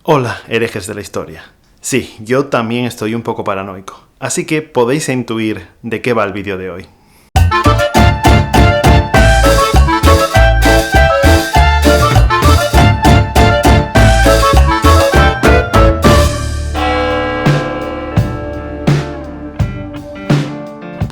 Hola, herejes de la historia. Sí, yo también estoy un poco paranoico, así que podéis intuir de qué va el vídeo de hoy.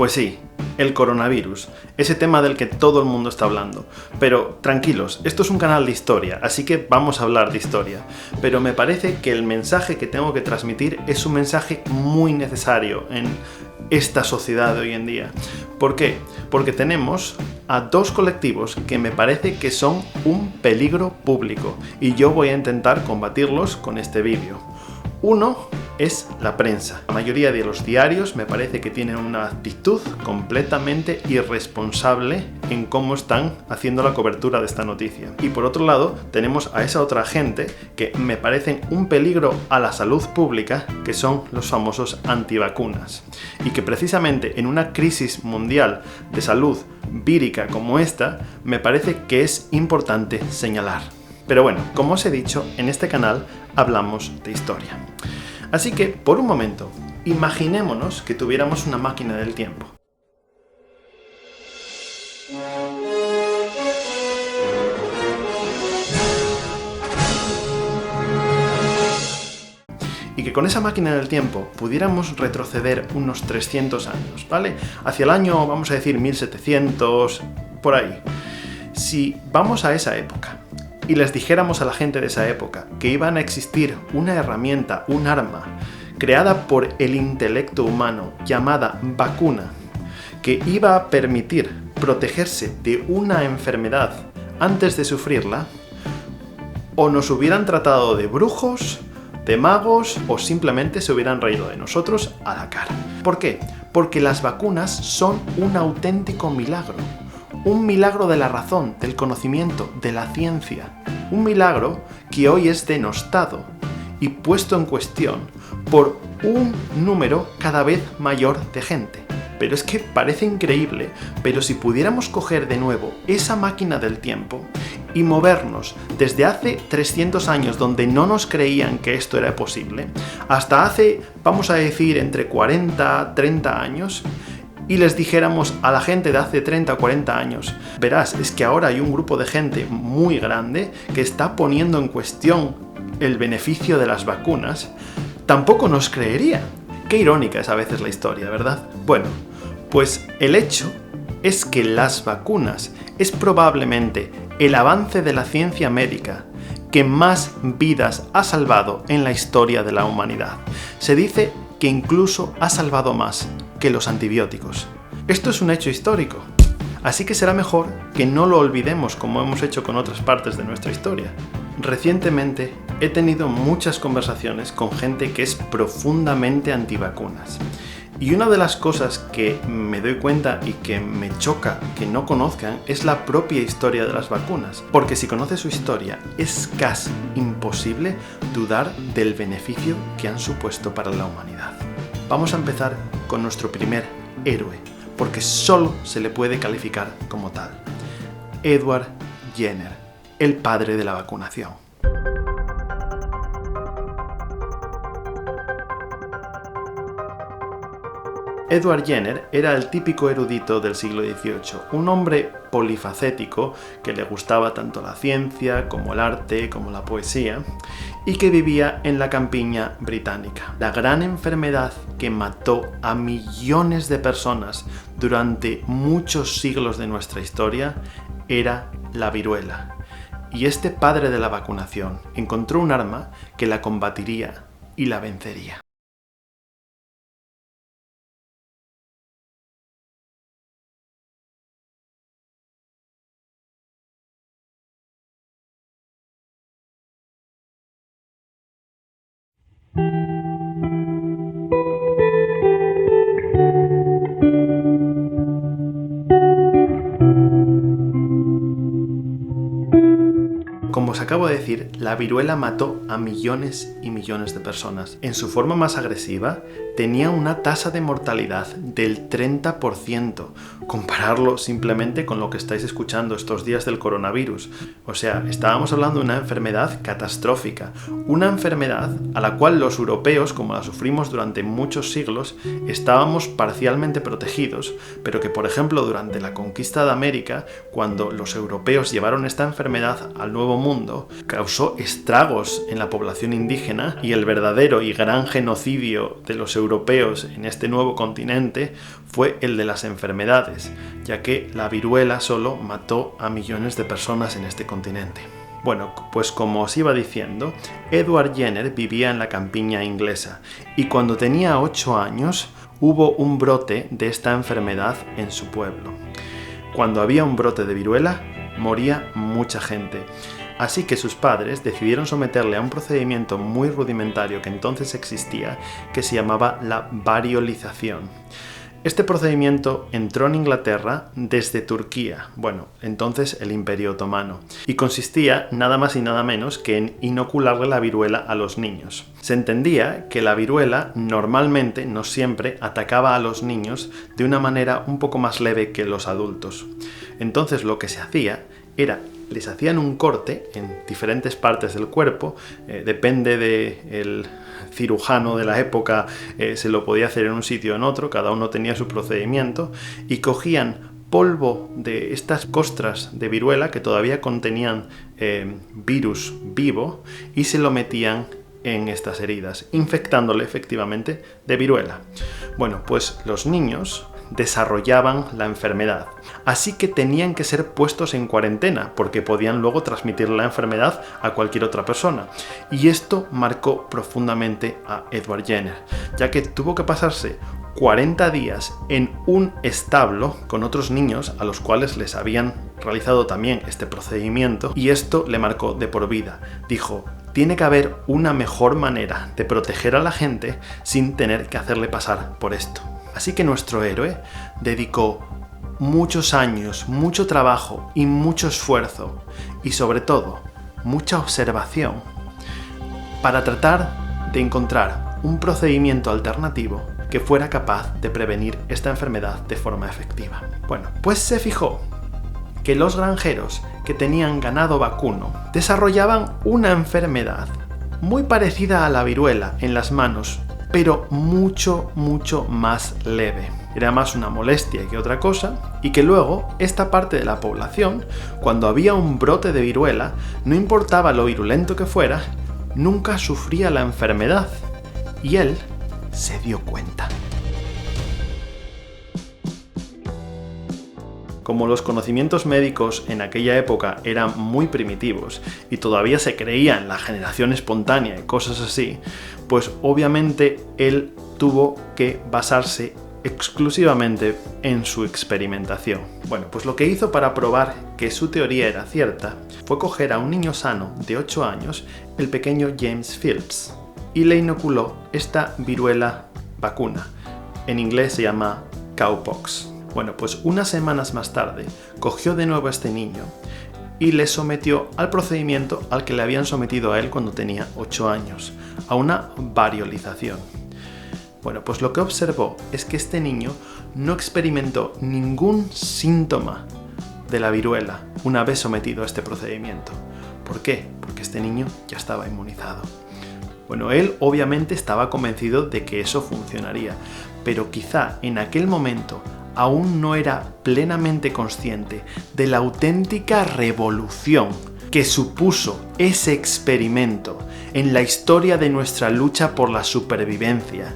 Pues sí, el coronavirus, ese tema del que todo el mundo está hablando. Pero tranquilos, esto es un canal de historia, así que vamos a hablar de historia. Pero me parece que el mensaje que tengo que transmitir es un mensaje muy necesario en esta sociedad de hoy en día. ¿Por qué? Porque tenemos a dos colectivos que me parece que son un peligro público y yo voy a intentar combatirlos con este vídeo. Uno es la prensa. La mayoría de los diarios me parece que tienen una actitud completamente irresponsable en cómo están haciendo la cobertura de esta noticia. Y por otro lado, tenemos a esa otra gente que me parecen un peligro a la salud pública, que son los famosos antivacunas. Y que precisamente en una crisis mundial de salud vírica como esta, me parece que es importante señalar. Pero bueno, como os he dicho, en este canal hablamos de historia. Así que, por un momento, imaginémonos que tuviéramos una máquina del tiempo. Y que con esa máquina del tiempo pudiéramos retroceder unos 300 años, ¿vale? Hacia el año, vamos a decir, 1700, por ahí. Si vamos a esa época y les dijéramos a la gente de esa época que iban a existir una herramienta, un arma, creada por el intelecto humano llamada vacuna, que iba a permitir protegerse de una enfermedad antes de sufrirla, o nos hubieran tratado de brujos, de magos, o simplemente se hubieran reído de nosotros a la cara. ¿Por qué? Porque las vacunas son un auténtico milagro. Un milagro de la razón, del conocimiento, de la ciencia. Un milagro que hoy es denostado y puesto en cuestión por un número cada vez mayor de gente. Pero es que parece increíble, pero si pudiéramos coger de nuevo esa máquina del tiempo y movernos desde hace 300 años donde no nos creían que esto era posible, hasta hace, vamos a decir, entre 40, 30 años, y les dijéramos a la gente de hace 30 o 40 años, verás, es que ahora hay un grupo de gente muy grande que está poniendo en cuestión el beneficio de las vacunas, tampoco nos creerían. Qué irónica es a veces la historia, ¿verdad? Bueno, pues el hecho es que las vacunas es probablemente el avance de la ciencia médica que más vidas ha salvado en la historia de la humanidad. Se dice que incluso ha salvado más que los antibióticos. Esto es un hecho histórico, así que será mejor que no lo olvidemos como hemos hecho con otras partes de nuestra historia. Recientemente he tenido muchas conversaciones con gente que es profundamente antivacunas. Y una de las cosas que me doy cuenta y que me choca que no conozcan es la propia historia de las vacunas. Porque si conoces su historia, es casi imposible dudar del beneficio que han supuesto para la humanidad. Vamos a empezar con nuestro primer héroe, porque solo se le puede calificar como tal. Edward Jenner, el padre de la vacunación. Edward Jenner era el típico erudito del siglo XVIII, un hombre polifacético que le gustaba tanto la ciencia como el arte como la poesía y que vivía en la campiña británica. La gran enfermedad que mató a millones de personas durante muchos siglos de nuestra historia era la viruela. Y este padre de la vacunación encontró un arma que la combatiría y la vencería. acabo de decir, la viruela mató a millones y millones de personas. En su forma más agresiva, tenía una tasa de mortalidad del 30%. Compararlo simplemente con lo que estáis escuchando estos días del coronavirus. O sea, estábamos hablando de una enfermedad catastrófica. Una enfermedad a la cual los europeos, como la sufrimos durante muchos siglos, estábamos parcialmente protegidos, pero que, por ejemplo, durante la conquista de América, cuando los europeos llevaron esta enfermedad al Nuevo Mundo, causó estragos en la población indígena, y el verdadero y gran genocidio de los europeos en este nuevo continente fue el de las enfermedades, ya que la viruela solo mató a millones de personas en este continente. Bueno, pues como os iba diciendo, Edward Jenner vivía en la campiña inglesa, y cuando tenía 8 años hubo un brote de esta enfermedad en su pueblo. Cuando había un brote de viruela, moría mucha gente. Así que sus padres decidieron someterle a un procedimiento muy rudimentario que entonces existía, que se llamaba la variolización. Este procedimiento entró en Inglaterra desde Turquía, bueno, entonces el Imperio Otomano, y consistía nada más y nada menos que en inocularle la viruela a los niños. Se entendía que la viruela normalmente, no siempre, atacaba a los niños de una manera un poco más leve que los adultos. Entonces lo que se hacía era, les hacían un corte en diferentes partes del cuerpo, depende del cirujano de la época, se lo podía hacer en un sitio o en otro, cada uno tenía su procedimiento, y cogían polvo de estas costras de viruela que todavía contenían virus vivo y se lo metían en estas heridas, infectándole efectivamente de viruela. Bueno, pues los niños desarrollaban la enfermedad, así que tenían que ser puestos en cuarentena porque podían luego transmitir la enfermedad a cualquier otra persona, y esto marcó profundamente a Edward Jenner, ya que tuvo que pasarse 40 días en un establo con otros niños a los cuales les habían realizado también este procedimiento, y esto le marcó de por vida. Dijo: tiene que haber una mejor manera de proteger a la gente sin tener que hacerle pasar por esto. Así que nuestro héroe dedicó muchos años, mucho trabajo y mucho esfuerzo, y sobre todo, mucha observación, para tratar de encontrar un procedimiento alternativo que fuera capaz de prevenir esta enfermedad de forma efectiva. Bueno, pues se fijó que los granjeros que tenían ganado vacuno desarrollaban una enfermedad muy parecida a la viruela en las manos, pero mucho más leve. Era más una molestia que otra cosa, y que luego esta parte de la población, cuando había un brote de viruela, no importaba lo virulento que fuera, nunca sufría la enfermedad, y él se dio cuenta. Como los conocimientos médicos en aquella época eran muy primitivos y todavía se creía en la generación espontánea y cosas así, pues obviamente él tuvo que basarse exclusivamente en su experimentación. Bueno, pues lo que hizo para probar que su teoría era cierta fue coger a un niño sano de 8 años, el pequeño James Phillips, y le inoculó esta viruela vacuna. En inglés se llama cowpox. Bueno, pues unas semanas más tarde cogió de nuevo a este niño y le sometió al procedimiento al que le habían sometido a él cuando tenía 8 años, a una variolización. Bueno, pues lo que observó es que este niño no experimentó ningún síntoma de la viruela una vez sometido a este procedimiento. ¿Por qué? Porque este niño ya estaba inmunizado. Bueno, él obviamente estaba convencido de que eso funcionaría, pero quizá en aquel momento aún no era plenamente consciente de la auténtica revolución que supuso ese experimento en la historia de nuestra lucha por la supervivencia,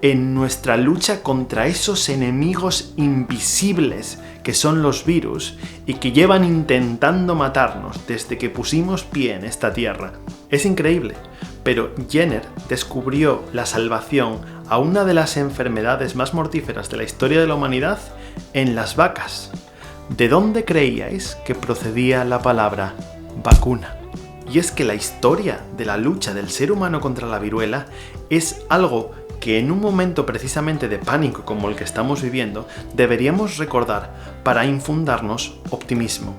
en nuestra lucha contra esos enemigos invisibles que son los virus y que llevan intentando matarnos desde que pusimos pie en esta tierra. Es increíble, pero Jenner descubrió la salvación a una de las enfermedades más mortíferas de la historia de la humanidad en las vacas. ¿De dónde creíais que procedía la palabra vacuna? Y es que la historia de la lucha del ser humano contra la viruela es algo que en un momento precisamente de pánico como el que estamos viviendo deberíamos recordar para infundarnos optimismo.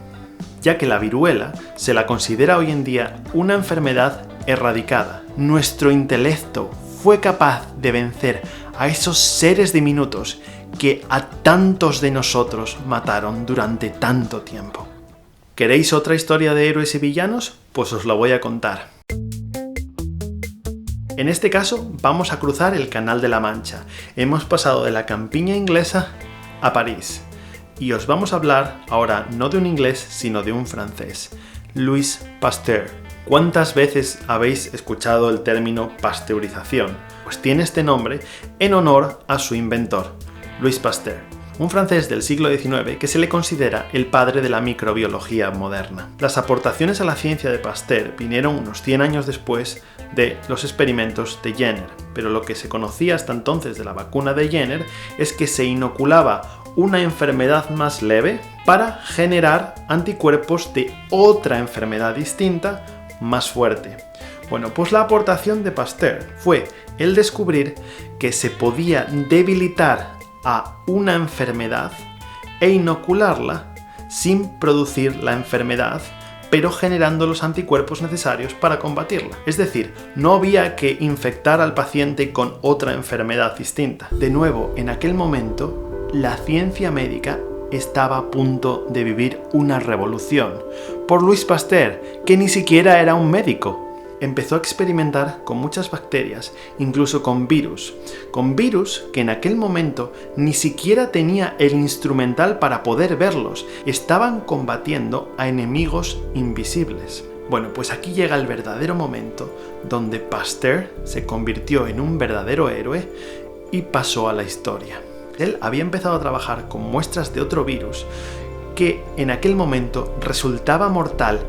ya que la viruela se la considera hoy en día una enfermedad erradicada. Nuestro intelecto fue capaz de vencer a esos seres diminutos que a tantos de nosotros mataron durante tanto tiempo. ¿Queréis otra historia de héroes y villanos? Pues os la voy a contar. En este caso vamos a cruzar el Canal de la Mancha. Hemos pasado de la campiña inglesa a París. Y os vamos a hablar ahora no de un inglés, sino de un francés, Louis Pasteur. ¿Cuántas veces habéis escuchado el término pasteurización? Pues tiene este nombre en honor a su inventor, Louis Pasteur, un francés del siglo XIX que se le considera el padre de la microbiología moderna. Las aportaciones a la ciencia de Pasteur vinieron unos 100 años después de los experimentos de Jenner, pero lo que se conocía hasta entonces de la vacuna de Jenner es que se inoculaba una enfermedad más leve para generar anticuerpos de otra enfermedad distinta más fuerte. Bueno, pues la aportación de Pasteur fue el descubrir que se podía debilitar a una enfermedad e inocularla sin producir la enfermedad, pero generando los anticuerpos necesarios para combatirla. Es decir, no había que infectar al paciente con otra enfermedad distinta. De nuevo, en aquel momento, la ciencia médica estaba a punto de vivir una revolución. Por Louis Pasteur, que ni siquiera era un médico. Empezó a experimentar con muchas bacterias, incluso con virus que en aquel momento ni siquiera tenía el instrumental para poder verlos. Estaban combatiendo a enemigos invisibles. Bueno, pues aquí llega el verdadero momento donde Pasteur se convirtió en un verdadero héroe y pasó a la historia. Él había empezado a trabajar con muestras de otro virus que en aquel momento resultaba mortal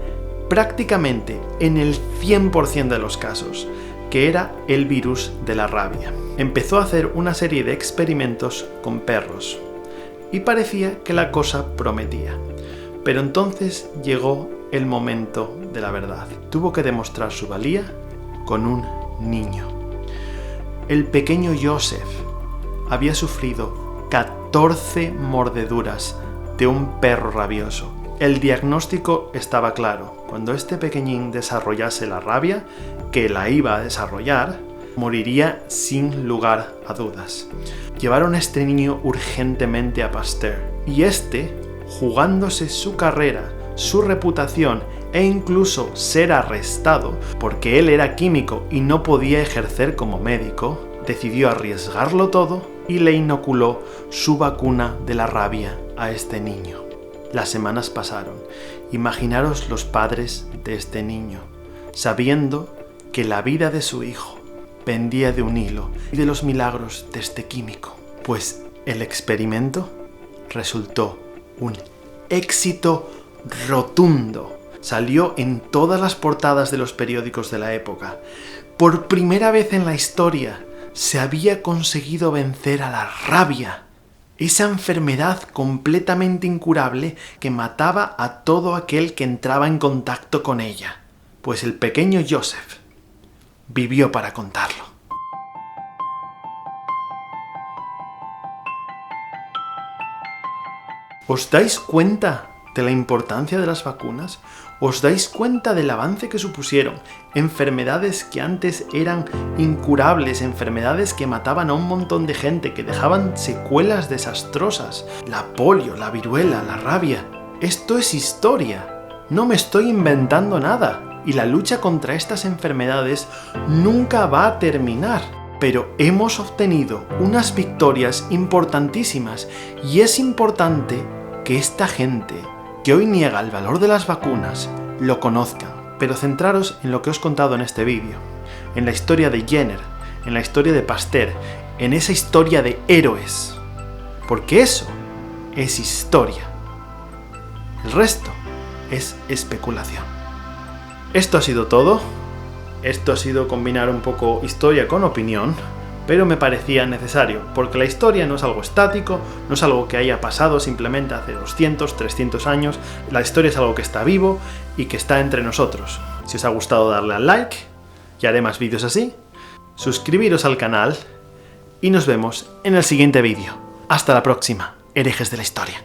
prácticamente en el 100% de los casos, que era el virus de la rabia. Empezó a hacer una serie de experimentos con perros y parecía que la cosa prometía. Pero entonces llegó el momento de la verdad. Tuvo que demostrar su valía con un niño. El pequeño Joseph había sufrido 14 mordeduras de un perro rabioso. El diagnóstico estaba claro. Cuando este pequeñín desarrollase la rabia, que la iba a desarrollar, moriría sin lugar a dudas. Llevaron a este niño urgentemente a Pasteur. Y jugándose su carrera, su reputación e incluso ser arrestado, porque él era químico y no podía ejercer como médico, decidió arriesgarlo todo y le inoculó su vacuna de la rabia a este niño. Las semanas pasaron. Imaginaros los padres de este niño, sabiendo que la vida de su hijo pendía de un hilo y de los milagros de este químico. Pues el experimento resultó un éxito rotundo. Salió en todas las portadas de los periódicos de la época. Por primera vez en la historia se había conseguido vencer a la rabia, esa enfermedad completamente incurable que mataba a todo aquel que entraba en contacto con ella. Pues el pequeño Joseph vivió para contarlo. ¿Os dais cuenta de la importancia de las vacunas? ¿Os dais cuenta del avance que supusieron? Enfermedades que antes eran incurables, enfermedades que mataban a un montón de gente, que dejaban secuelas desastrosas. La polio, la viruela, la rabia. Esto es historia. No me estoy inventando nada. Y la lucha contra estas enfermedades nunca va a terminar. Pero hemos obtenido unas victorias importantísimas y es importante que esta gente que hoy niega el valor de las vacunas lo conozcan. Pero centraros en lo que os he contado en este vídeo, en la historia de Jenner, en la historia de Pasteur, en esa historia de héroes, porque eso es historia. El resto es especulación. Esto ha sido todo. Esto ha sido combinar un poco historia con opinión, pero me parecía necesario, porque la historia no es algo estático, no es algo que haya pasado simplemente hace 200, 300 años. La historia es algo que está vivo y que está entre nosotros. Si os ha gustado, darle al like, y haré más vídeos así. Suscribiros al canal y nos vemos en el siguiente vídeo. Hasta la próxima, herejes de la historia.